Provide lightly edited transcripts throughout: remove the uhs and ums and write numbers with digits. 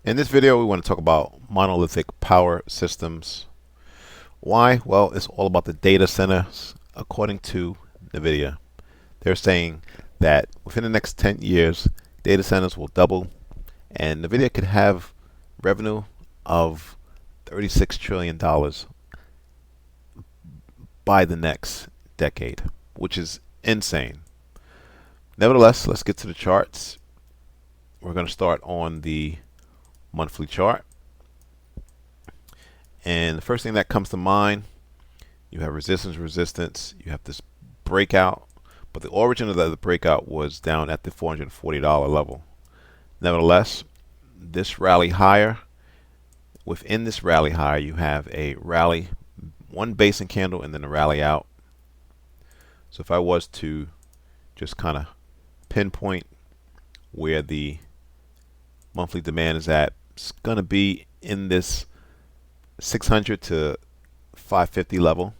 In this video, we want to talk about monolithic power systems. Why? Well, it's all about the data centers. According to NVIDIA, they're saying that within the next 10 years, data centers will double, and NVIDIA could have revenue of $36 trillion by the next decade, which is insane. Nevertheless, let's get to the charts. We're going to start on the monthly chart. And the first thing that comes to mind, you have resistance, you have this breakout, but the origin of the breakout was down at the $440 level. Nevertheless, this rally higher, within this rally higher, you have a rally, one basing candle, and then a rally out. So if I was to just kind of pinpoint where the monthly demand is at, it's going to be in this 600 to 550 level,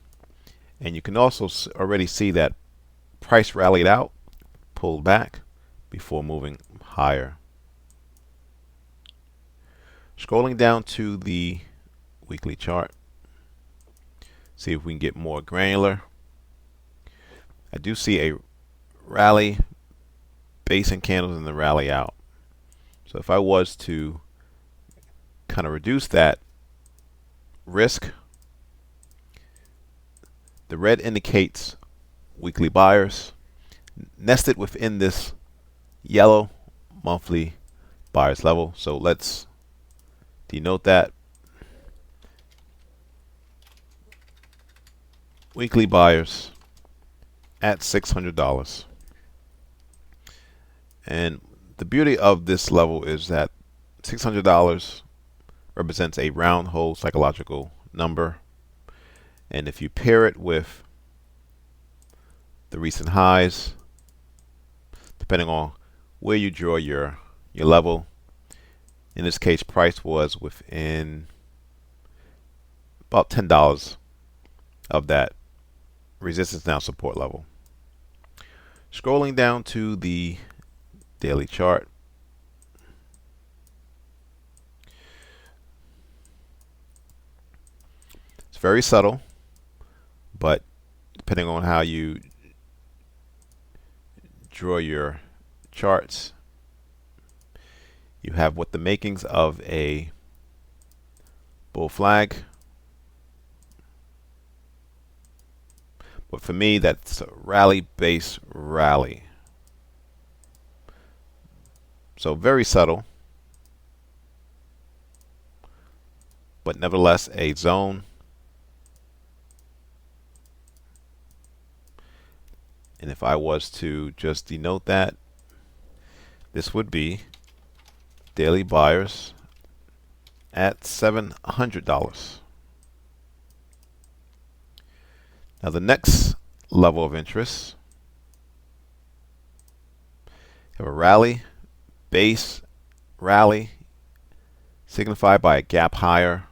and you can also already see that price rallied out, pulled back before moving higher. Scrolling down to the weekly chart, see if we can get more granular. I do see a rally, base and candles, and the rally out. So if I was to kind of reduce that risk, the red indicates weekly buyers nested within this yellow monthly buyers level. So let's denote that. Weekly buyers at $600. And the beauty of this level is that $600 represents a round hole psychological number. And if you pair it with the recent highs, depending on where you draw your level, in this case, price was within about $10 of that resistance now support level. Scrolling down to the daily chart, it's very subtle, but depending on how you draw your charts, you have what the makings of a bull flag. But for me, that's a rally base rally. So very subtle, but nevertheless a zone. And if I was to just denote that, this would be daily buyers at $700. Now the next level of interest, have a rally, base rally, signified by a gap higher,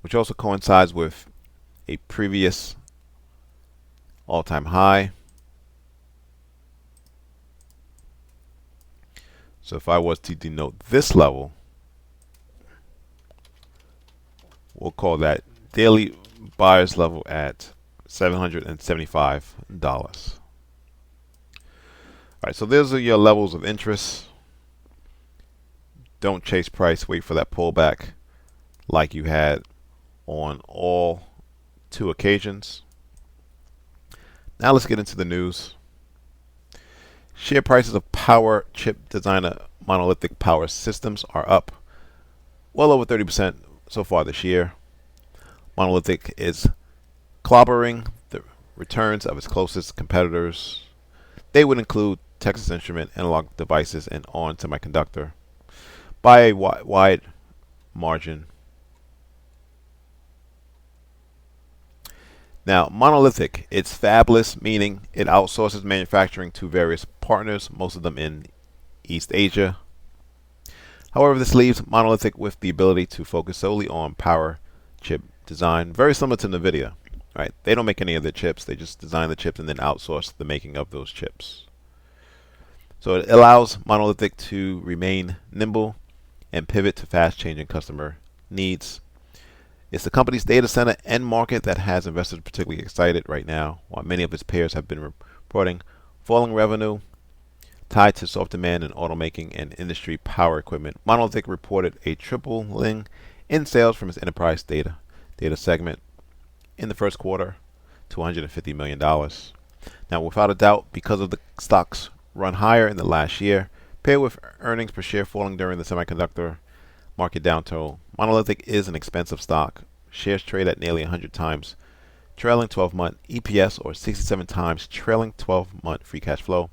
which also coincides with a previous all-time high. So if I was to denote this level, we'll call that daily buyers level at $775. All right, so those are your levels of interest. Don't chase price, wait for that pullback like you had on all two occasions. Now let's get into the news. Share prices of power chip designer Monolithic Power Systems are up well over 30% so far this year. Monolithic is clobbering the returns of its closest competitors. They would include Texas Instrument, Analog Devices, and ON Semiconductor by a wide margin. Now, Monolithic, it's fabless, meaning it outsources manufacturing to various partners, most of them in East Asia. However, this leaves Monolithic with the ability to focus solely on power chip design, very similar to NVIDIA. Right? They don't make any of the chips, they just design the chips and then outsource the making of those chips. So it allows Monolithic to remain nimble and pivot to fast-changing customer needs. It's the company's data center end market that has investors particularly excited right now, while many of its peers have been reporting falling revenue tied to soft demand in automaking and industry power equipment. Monolithic reported a tripling in sales from its enterprise data segment in the first quarter to $150 million. Now, without a doubt, because of the stock's run higher in the last year, paired with earnings per share falling during the semiconductor market downturn, Monolithic is an expensive stock. Shares trade at nearly 100 times trailing 12-month EPS or 67 times trailing 12-month free cash flow.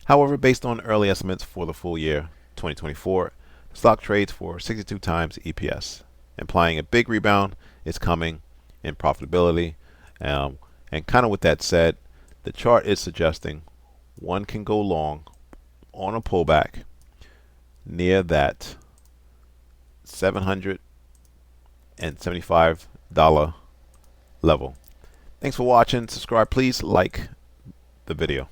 However, based on early estimates for the full year 2024, the stock trades for 62 times EPS, implying a big rebound is coming in profitability. And kind of with that said, the chart is suggesting one can go long on a pullback near that $775 level. Thanks for watching. Subscribe, please. Like the video.